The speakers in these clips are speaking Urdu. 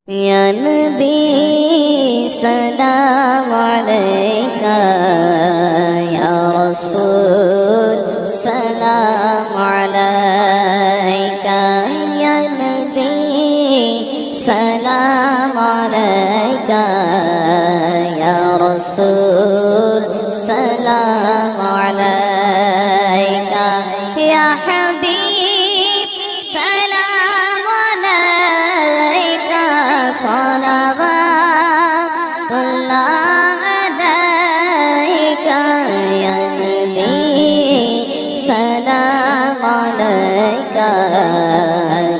یا نبی سلام علیکہ، یا رسول سلام علیکہ، یا نبی سلام علیکہ، یا رسول سلام علیکہ، یا حبیب سلام علیکہ، صلوات اللہ علیکہ، یا نبی سلام علیکہ،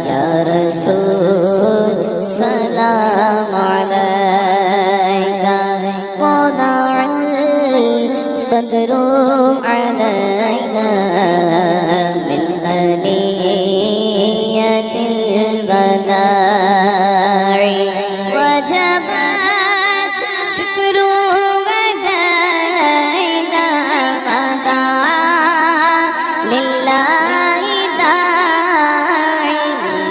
یا رسول سلام علیکہ، طلع البدر علینا من ثنیۃ الوداع، وجب الشکر علينا ودعا لله داعي،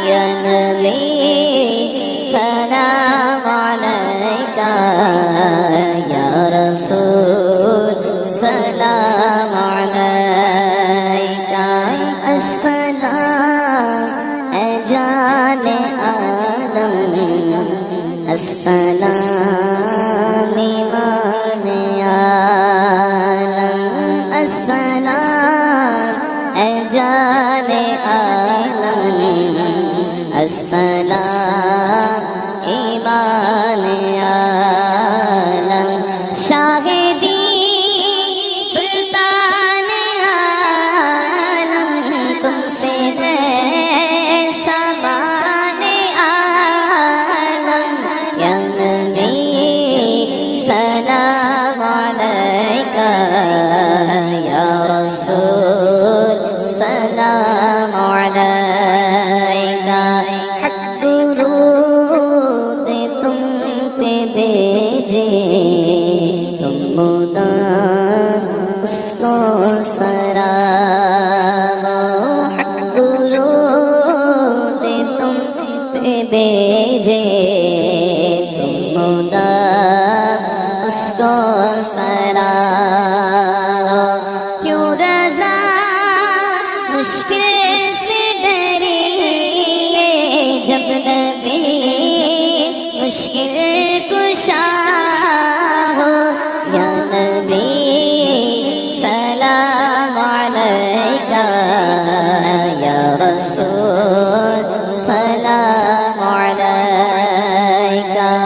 يا نبي سلام عليك، يا رسول سلام عليك، السلام اے جان عالم، السلام ایمان عالم، السلام اے جان عالم، السلام ایمان عالم، شاہدی سلطان عالم، تم سے سامان عالم، یا نبی سلام علیکہ، یا رسول سلام علیکہ، حق درود تم پہ بھیجے، تم مدام اس کو سراغو، حق درود تم پہ بھیجے، تم مدام اس کو سراغو، کیوں رضا مشکل سے ڈری جب نبی مشکل کو